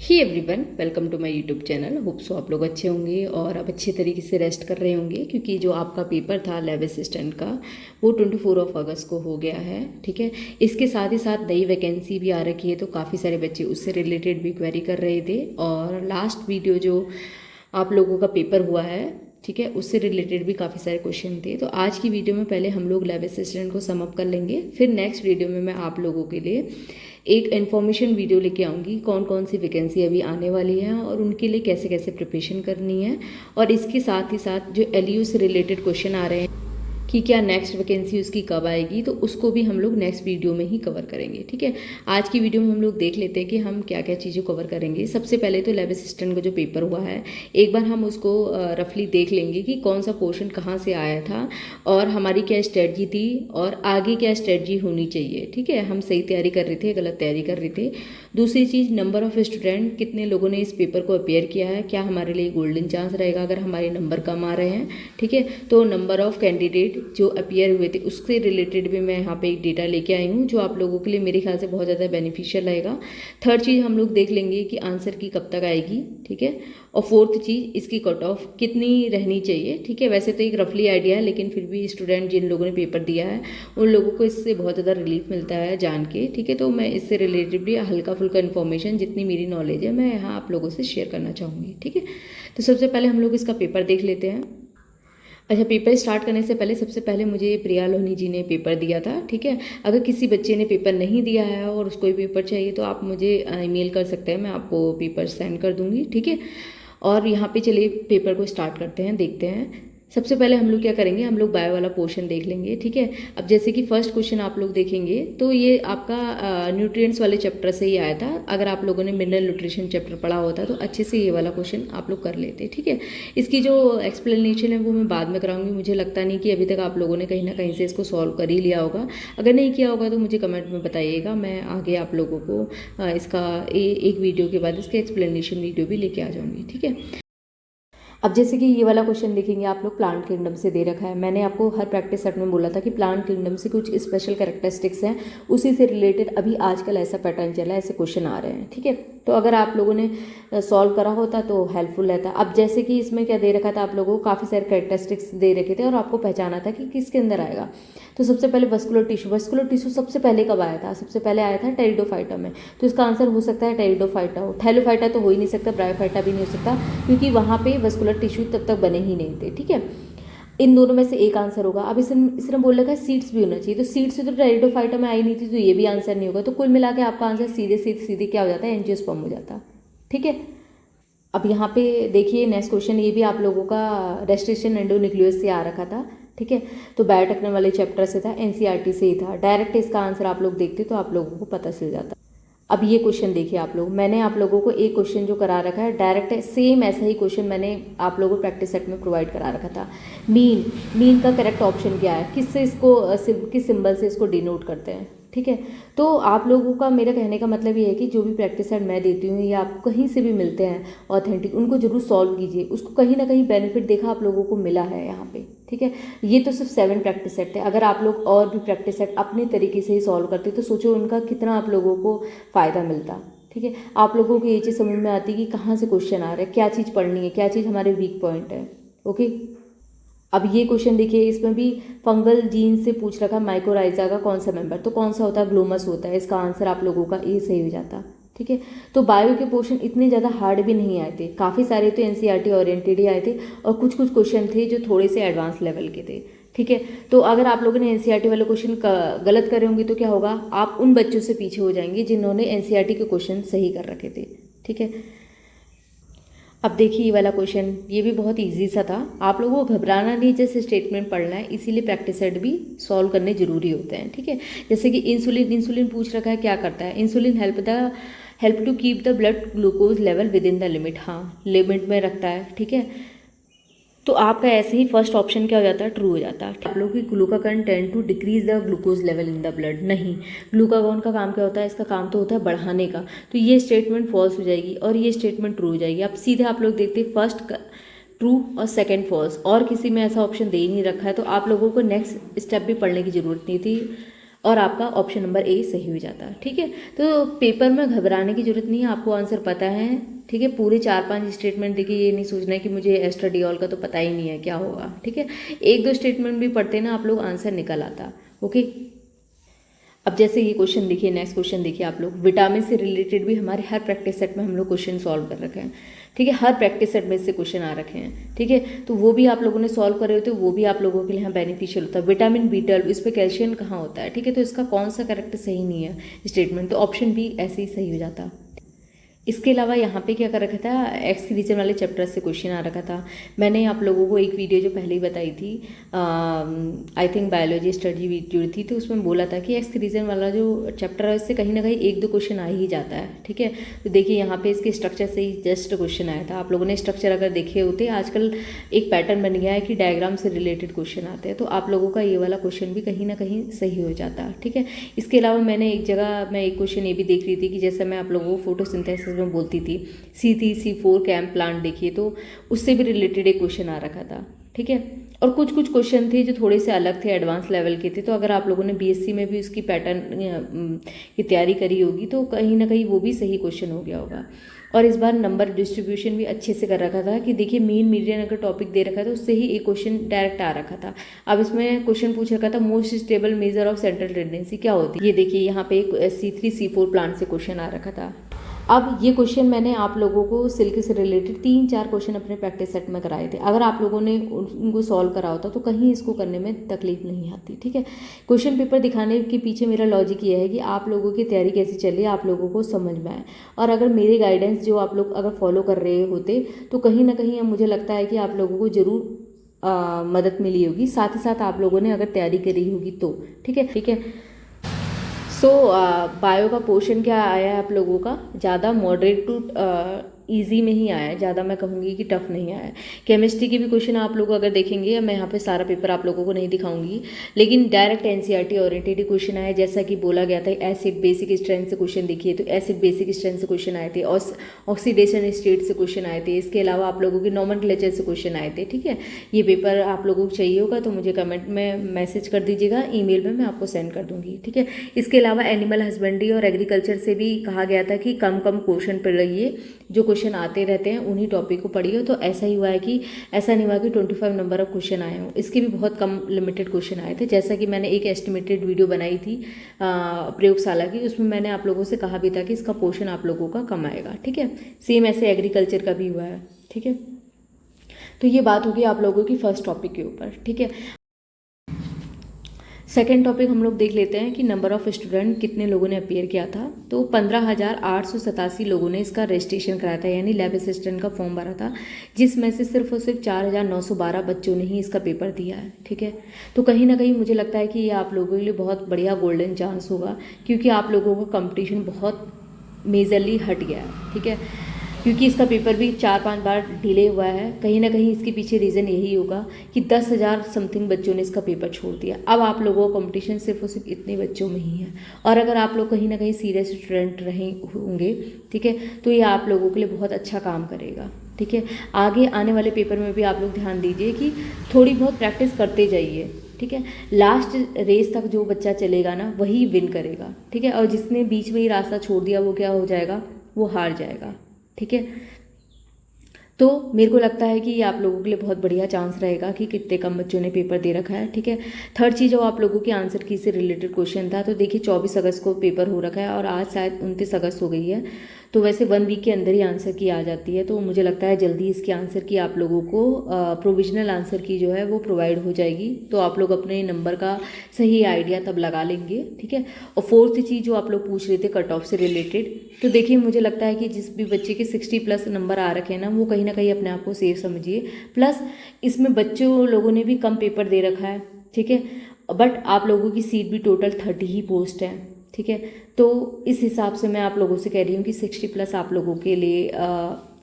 He everyone, welcome to my YouTube channel. Hope so आप लोग अच्छे होंगे और आप अच्छे तरीके से रेस्ट कर रहे होंगे, क्योंकि जो आपका पेपर था लैब असिस्टेंट का वो 24 अगस्त को हो गया है। ठीक है, इसके साथ ही साथ नई वैकेंसी भी आ रखी है, तो काफ़ी सारे बच्चे उससे रिलेटेड भी क्वेरी कर रहे थे। और लास्ट वीडियो जो आप लोगों का पेपर हुआ है, ठीक है, उससे रिलेटेड भी काफ़ी सारे क्वेश्चन थे। तो आज की वीडियो में पहले हम लोग लैब असिस्टेंट को सम अप कर लेंगे, फिर नेक्स्ट वीडियो में मैं आप लोगों के लिए एक इन्फॉर्मेशन वीडियो लेके आऊँगी, कौन कौन सी वैकेंसी अभी आने वाली है और उनके लिए कैसे कैसे प्रिपरेशन करनी है। और इसके साथ ही साथ जो एलयू से रिलेटेड क्वेश्चन आ रहे हैं कि क्या नेक्स्ट वैकेंसी उसकी कब आएगी, तो उसको भी हम लोग नेक्स्ट वीडियो में ही कवर करेंगे। ठीक है, आज की वीडियो में हम लोग देख लेते हैं कि हम क्या क्या चीज़ें कवर करेंगे। सबसे पहले तो लैब असिस्टेंट का जो पेपर हुआ है, एक बार हम उसको रफली देख लेंगे कि कौन सा पोर्शन कहाँ से आया था और हमारी क्या स्ट्रेटजी थी और आगे क्या स्ट्रेटजी होनी चाहिए। ठीक है, हम सही तैयारी कर रहे थे, गलत तैयारी कर रहे थे। दूसरी चीज़, नंबर ऑफ स्टूडेंट, कितने लोगों ने इस पेपर को अपेयर किया है, क्या हमारे लिए गोल्डन चांस रहेगा अगर हमारे नंबर कम आ रहे हैं। ठीक है, तो नंबर ऑफ कैंडिडेट जो अपियर हुए थे उससे रिलेटेड भी मैं यहाँ पे एक डेटा लेके आई हूँ, जो आप लोगों के लिए मेरे ख्याल से बहुत ज़्यादा बेनिफिशियल रहेगा। थर्ड चीज़ हम लोग देख लेंगे कि आंसर की कब तक आएगी। ठीक है, और फोर्थ चीज़, इसकी कट ऑफ कितनी रहनी चाहिए। ठीक है, वैसे तो एक रफली आइडिया है, लेकिन फिर भी स्टूडेंट जिन लोगों ने पेपर दिया है उन लोगों को इससे बहुत ज़्यादा रिलीफ मिलता है जान के। ठीक है, तो मैं इससे रिलेटेड भी हल्का फुल्का इन्फॉर्मेशन जितनी मेरी नॉलेज है मैं यहाँ आप लोगों से शेयर करना चाहूँगी। ठीक है, तो सबसे पहले हम लोग इसका पेपर देख लेते हैं। अच्छा, पेपर स्टार्ट करने से पहले सबसे पहले मुझे प्रिया लोहनी जी ने पेपर दिया था। ठीक है, अगर किसी बच्चे ने पेपर नहीं दिया है और उसको भी पेपर चाहिए तो आप मुझे ईमेल कर सकते हैं, मैं आपको पेपर सेंड कर दूंगी। ठीक है, और यहाँ पे चलिए पेपर को स्टार्ट करते हैं, देखते हैं। सबसे पहले हम लोग क्या करेंगे, हम लोग बायो वाला पोर्शन देख लेंगे। ठीक है, अब जैसे कि फर्स्ट क्वेश्चन आप लोग देखेंगे तो ये आपका न्यूट्रिएंट्स वाले चैप्टर से ही आया था। अगर आप लोगों ने मिनरल न्यूट्रिशन चैप्टर पढ़ा होता तो अच्छे से ये वाला क्वेश्चन आप लोग कर लेते। ठीक है, इसकी जो एक्सप्लेनेशन है वो मैं बाद में कराऊंगी। मुझे लगता नहीं कि अभी तक आप लोगों ने कहीं ना कहीं से इसको सॉल्व कर ही लिया होगा। अगर नहीं किया होगा तो मुझे कमेंट में बताइएगा, मैं आगे आप लोगों को इसका एक वीडियो के बाद इसके एक्सप्लेनेशन वीडियो भी लेके आ जाऊँगी। ठीक है, अब जैसे कि ये वाला क्वेश्चन देखेंगे आप लोग, प्लांट किंगडम से दे रखा है। मैंने आपको हर प्रैक्टिस सेट में बोला था कि प्लांट किंगडम से कुछ स्पेशल कैरेक्टरिस्टिक्स हैं, उसी से रिलेटेड अभी आजकल ऐसा पैटर्न चला है, ऐसे क्वेश्चन आ रहे हैं। ठीक है, तो अगर आप लोगों ने सॉल्व करा होता तो हेल्पफुल रहता। अब जैसे कि इसमें क्या दे रखा था, आप लोगों को काफ़ी सारे कैरेक्टरिस्टिक्स दे रखे थे और आपको पहचाना था कि किसके अंदर आएगा। तो सबसे पहले वस्कुलर टिश्यू सबसे पहले कब आया था? सबसे पहले आया था टेरिडोफाइटा में। तो इसका आंसर हो सकता है टेरिडोफाइटा हो। थैलोफाइटा तो हो ही नहीं सकता, ब्रायोफाइटा भी नहीं हो सकता, क्योंकि वहाँ पे वस्कुलर टिश्यू तब तक बने ही नहीं थे। ठीक है, इन दोनों में से एक आंसर होगा। अब इसने बोल रखा है सीड्स भी होना चाहिए, तो सीड्स से तो टेरिडोफाइटा में आई नहीं थी, तो ये भी आंसर नहीं होगा। तो कुल मिला के आपका आंसर सीधे सीधे सीधे क्या हो जाता है, एंजियोस्पर्म हो जाता। ठीक है, अब यहाँ पे देखिए नेक्स्ट क्वेश्चन, ये भी आप लोगों का रेस्ट्रिक्शन एंडोन्यूक्लियस से आ रखा था। ठीक है, तो बायोटेक्नो वाले चैप्टर से था, एनसीईआरटी से ही था। डायरेक्ट इसका आंसर आप लोग देखते तो आप लोगों को पता चल जाता। अब ये क्वेश्चन देखिए आप लोग, मैंने आप लोगों को एक क्वेश्चन जो करा रखा है डायरेक्ट सेम ऐसा ही क्वेश्चन मैंने आप लोगों को प्रैक्टिस सेट में प्रोवाइड करा रखा था। मीन का करेक्ट ऑप्शन क्या है, किससे इसको किस सिंबल से इसको डिनोट करते हैं। ठीक है, तो आप लोगों का मेरा कहने का मतलब ये है कि जो भी प्रैक्टिस सेट मैं देती हूँ या आपको कहीं से भी मिलते हैं ऑथेंटिक, उनको जरूर सॉल्व कीजिए। उसको कहीं ना कहीं बेनिफिट देखा आप लोगों को मिला है यहाँ पे। ठीक है, ये तो सिर्फ 7 प्रैक्टिस सेट थे। अगर आप लोग और भी प्रैक्टिस सेट अपने तरीके से ही सॉल्व करते तो सोचो उनका कितना आप लोगों को फ़ायदा मिलता। ठीक है, आप लोगों को ये चीज़ समझ में आती कि कहाँ से क्वेश्चन आ रहा है, क्या चीज़ पढ़नी है, क्या चीज़ हमारे वीक पॉइंट है। ओके, अब ये क्वेश्चन देखिए, इसमें भी फंगल जीन से पूछ रखा, माइकोराइजा का कौन सा मेंबर, तो कौन सा होता है, ग्लोमस होता है। इसका आंसर आप लोगों का ए सही हो जाता। ठीक है, तो बायो के पोर्शन इतने ज़्यादा हार्ड भी नहीं आए थे, काफ़ी सारे तो एनसीईआरटी ओरिएंटेड ही आए थे और कुछ कुछ क्वेश्चन थे जो थोड़े से एडवांस लेवल के थे। ठीक है, तो अगर आप लोगों ने एनसीईआरटी वाले क्वेश्चन गलत करे होंगे तो क्या होगा, आप उन बच्चों से पीछे हो जाएंगे जिन्होंने एनसीईआरटी के क्वेश्चन सही कर रखे थे। ठीक है, अब देखिए ये वाला क्वेश्चन, ये भी बहुत इजी सा था। आप लोगों को घबराना नहीं, जैसे स्टेटमेंट पढ़ना है, इसीलिए प्रैक्टिस सेट भी सॉल्व करने जरूरी होते हैं। ठीक है, जैसे कि इंसुलिन पूछ रखा है, क्या करता है insulin, help to keep the blood glucose level within the limit. हाँ, लिमिट में रखता है। ठीक है, तो आपका ऐसे ही फर्स्ट ऑप्शन क्या हो जाता है, ट्रू हो जाता है। आप लोग की glucagon tend to decrease the glucose level in the blood, नहीं, ग्लूकागॉन का काम क्या होता है, इसका काम तो होता है बढ़ाने का। तो ये स्टेटमेंट फॉल्स हो जाएगी और ये स्टेटमेंट ट्रू हो जाएगी। अब सीधे आप लोग देखते फर्स्ट ट्रू और सेकंड फॉल्स, और किसी में ऐसा ऑप्शन दे ही नहीं रखा है, तो आप लोगों को नेक्स्ट स्टेप भी पढ़ने की ज़रूरत नहीं थी। और आपका ऑप्शन नंबर ए सही हो जाता। ठीक है, तो पेपर में घबराने की जरूरत नहीं है, आपको आंसर पता है। ठीक है, पूरे 4-5 स्टेटमेंट देखिए, ये नहीं सोचना है कि मुझे एस्ट्राडियोल का तो पता ही नहीं है क्या होगा। ठीक है, 1-2 स्टेटमेंट भी पढ़ते ना आप लोग, आंसर निकल आता। ओके, अब जैसे ये क्वेश्चन देखिए, नेक्स्ट क्वेश्चन देखिए आप लोग, विटामिन से रिलेटेड भी हमारे हर प्रैक्टिस सेट में हम लोग क्वेश्चन सॉल्व कर रखे हैं। ठीक है, हर प्रैक्टिस सेट में से क्वेश्चन आ रखे हैं। ठीक है, तो वो भी आप लोगों ने सॉल्व करे होते, वो भी आप लोगों के लिए यहाँ बेनिफिशियल होता है। विटामिन B12 इस पर कैल्शियम कहाँ होता है। ठीक है, तो इसका कौन सा करेक्ट सही नहीं है स्टेटमेंट, तो ऑप्शन बी ऐसे ही सही हो जाता। इसके अलावा यहाँ पे क्या कर रखा था, एक्स के रीजन वाले चैप्टर से क्वेश्चन आ रखा था। मैंने आप लोगों को एक वीडियो जो पहले ही बताई थी, I think biology study video थी, तो उसमें बोला था कि एक्स के रीजन वाला जो चैप्टर है उससे कहीं ना कहीं 1-2 क्वेश्चन आ ही जाता है। ठीक है, तो देखिए यहाँ पे इसके स्ट्रक्चर से ही जस्ट क्वेश्चन आया था। आप लोगों ने स्ट्रक्चर अगर देखे होते, आजकल एक पैटर्न बन गया है कि डायग्राम से रिलेटेड क्वेश्चन आते हैं, तो आप लोगों का ये वाला क्वेश्चन भी कहीं ना कहीं सही हो जाता। ठीक है, इसके अलावा मैंने एक जगह मैं एक क्वेश्चन ये भी देख रही थी कि जैसे मैं आप लोगों को फोटोसिंथेसिस में बोलती थी, C3C4 कैम्प प्लांट देखिए, तो उससे भी रिलेटेड एक क्वेश्चन आ रखा था। ठीक है, और कुछ कुछ क्वेश्चन थे जो थोड़े से अलग थे, एडवांस लेवल के थे, तो अगर आप लोगों ने BSc में भी उसकी पैटर्न की तैयारी करी होगी तो कहीं ना कहीं वो भी सही क्वेश्चन हो गया होगा। और इस बार नंबर डिस्ट्रीब्यूशन भी अच्छे से कर रखा था कि देखिए मीन मीडियन अगर टॉपिक दे रखा था तो उससे ही एक क्वेश्चन डायरेक्ट आ रखा था। अब इसमें क्वेश्चन पूछ रखा था most stable measure of central tendency क्या होती है। ये देखिए यहाँ पे एक C3C4 प्लांट से क्वेश्चन आ रखा था। अब ये क्वेश्चन मैंने आप लोगों को सिल्क से रिलेटेड 3-4 क्वेश्चन अपने प्रैक्टिस सेट में कराए थे। अगर आप लोगों ने उनको सॉल्व करा होता तो कहीं इसको करने में तकलीफ नहीं आती। ठीक है, क्वेश्चन पेपर दिखाने के पीछे मेरा लॉजिक ये है कि आप लोगों की तैयारी कैसी चली, आप लोगों को समझ में आए, और अगर मेरे गाइडेंस जो आप लोग अगर फॉलो कर रहे होते तो कहीं ना कहीं मुझे लगता है कि आप लोगों को ज़रूर मदद मिली होगी, साथ ही साथ आप लोगों ने अगर तैयारी करी होगी तो। ठीक है, ठीक है। सो बायो का पोर्शन क्या आया है आप लोगों का, ज़्यादा मॉडरेट टू इजी में ही आया है, ज़्यादा मैं कहूँगी कि टफ नहीं आया है। केमिस्ट्री के भी क्वेश्चन आप लोग अगर देखेंगे, मैं यहाँ पे सारा पेपर आप लोगों को नहीं दिखाऊंगी, लेकिन डायरेक्ट NCERT ओरिएंटेड क्वेश्चन आए, जैसा कि बोला गया था एसिड बेसिक स्ट्रेंथ से क्वेश्चन देखिए, तो एसिड बेसिक स्ट्रेंथ से क्वेश्चन आए थे, ऑक्सीडेशन स्टेट से क्वेश्चन आए थे। इसके अलावा आप लोगों के नॉमेनक्लेचर से क्वेश्चन आए थे। ठीक है, ये पेपर आप लोगों को चाहिए होगा तो मुझे कमेंट में मैसेज कर दीजिएगा, ईमेल में मैं आपको सेंड कर दूंगी। ठीक है, इसके अलावा एनिमल हस्बेंड्री और एग्रीकल्चर से भी कहा गया था कि कम कम क्वेश्चन पढ़ रहिए, जो क्वेश्चन आते रहते हैं उन्हीं टॉपिक को पढ़िए। तो ऐसा ही हुआ है कि ऐसा नहीं हुआ कि 25 नंबर ऑफ क्वेश्चन आए हों, इसके भी बहुत कम लिमिटेड क्वेश्चन आए थे। जैसा कि मैंने एक एस्टिमेटेड वीडियो बनाई थी प्रयोगशाला की, उसमें मैंने आप लोगों से कहा भी था कि इसका पोर्शन आप लोगों का कम आएगा। ठीक है, सेम ऐसे एग्रीकल्चर का भी हुआ है। ठीक है, तो ये बात होगी आप लोगों की फर्स्ट टॉपिक के ऊपर। ठीक है, सेकेंड टॉपिक हम लोग देख लेते हैं कि नंबर ऑफ स्टूडेंट कितने लोगों ने अपीयर किया था। तो 15,887 लोगों ने इसका रजिस्ट्रेशन कराया था, यानी लैब असिस्टेंट का फॉर्म भरा था, जिसमें से सिर्फ और सिर्फ 4,912 बच्चों ने ही इसका पेपर दिया है। ठीक है, तो कहीं ना कहीं मुझे लगता है कि ये आप लोगों के लिए बहुत बढ़िया गोल्डन चांस होगा, क्योंकि आप लोगों का कंपटीशन बहुत मेजरली हट गया है। ठीक है, क्योंकि इसका पेपर भी 4-5 बार डिले हुआ है। कहीं ना कहीं इसके पीछे रीज़न यही होगा कि 10,000 समथिंग बच्चों ने इसका पेपर छोड़ दिया। अब आप लोगों का कंपटीशन सिर्फ और सिर्फ इतने बच्चों में ही है, और अगर आप लोग कहीं ना कहीं सीरियस स्टूडेंट रहे होंगे, ठीक है, तो ये आप लोगों के लिए बहुत अच्छा काम करेगा। ठीक है, आगे आने वाले पेपर में भी आप लोग ध्यान दीजिए कि थोड़ी बहुत प्रैक्टिस करते जाइए। ठीक है, लास्ट रेस तक जो बच्चा चलेगा ना वही विन करेगा। ठीक है, और जिसने बीच में ही रास्ता छोड़ दिया वो क्या हो जाएगा, वो हार जाएगा। ठीक है, तो मेरे को लगता है कि ये आप लोगों के लिए बहुत बढ़िया चांस रहेगा कि कितने कम बच्चों ने पेपर दे रखा है। ठीक है, थर्ड चीज़ जो आप लोगों के आंसर की से रिलेटेड क्वेश्चन था, तो देखिए 24 अगस्त को पेपर हो रखा है और आज शायद 29 अगस्त हो गई है, तो वैसे 1 वीक के अंदर ही आंसर की आ जाती है। तो मुझे लगता है जल्दी इसके आंसर की आप लोगों को प्रोविजनल आंसर की जो है वो प्रोवाइड हो जाएगी, तो आप लोग अपने नंबर का सही आइडिया तब लगा लेंगे। ठीक है, और फोर्थ चीज़ जो आप लोग पूछ रहे थे कट ऑफ से रिलेटेड, तो देखिए मुझे लगता है कि जिस भी बच्चे के 60+ नंबर आ रखे हैं ना, वो कहीं ना कहीं अपने आप को सेफ समझिए। प्लस इसमें बच्चों लोगों ने भी कम पेपर दे रखा है। ठीक है, बट आप लोगों की सीट भी टोटल 30 ही पोस्ट है। ठीक है, तो इस हिसाब से मैं आप लोगों से कह रही हूँ कि 60+ आप लोगों के लिए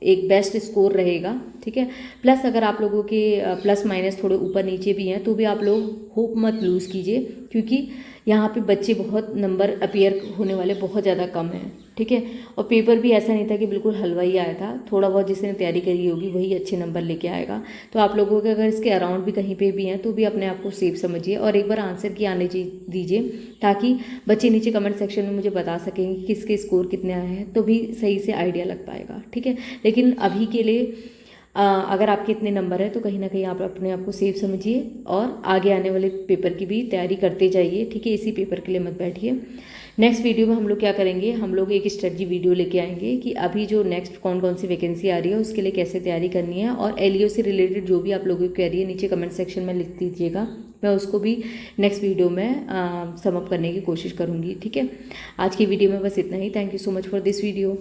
एक बेस्ट स्कोर रहेगा। ठीक है, प्लस अगर आप लोगों के प्लस माइनस थोड़े ऊपर नीचे भी हैं तो भी आप लोग होप मत लूज़ कीजिए, क्योंकि यहाँ पे बच्चे बहुत नंबर अपीयर होने वाले बहुत ज़्यादा कम हैं, ठीक है। और पेपर भी ऐसा नहीं था कि बिल्कुल हलवा ही आया था, थोड़ा बहुत जिसने तैयारी करी होगी वही अच्छे नंबर लेके आएगा। तो आप लोगों के अगर इसके अराउंड भी कहीं पे भी हैं तो भी अपने आप को सेफ समझिए और एक बार आंसर की आने दीजिए, ताकि बच्चे नीचे कमेंट सेक्शन में मुझे बता सकेंगे कि किसके स्कोर कितने आए हैं, तो भी सही से आइडिया लग पाएगा, ठीक है। लेकिन अभी के लिए अगर आपके इतने नंबर है तो कहीं ना कहीं आप अपने आप को सेफ समझिए और आगे आने वाले पेपर की भी तैयारी करते जाइए, ठीक है। इसी पेपर के लिए मत बैठिए। नेक्स्ट वीडियो में हम लोग क्या करेंगे, हम लोग एक स्ट्रेटजी वीडियो लेके आएंगे कि अभी जो नेक्स्ट कौन कौन सी वैकेंसी आ रही है उसके लिए कैसे तैयारी करनी है, और एलईओ से रिलेटेड जो भी आप लोगों की क्वेरी है नीचे कमेंट सेक्शन में लिख दीजिएगा, मैं उसको भी नेक्स्ट वीडियो में सम अप करने की कोशिश करूँगी, ठीक है। आज की वीडियो में बस इतना ही। Thank you so much for this video.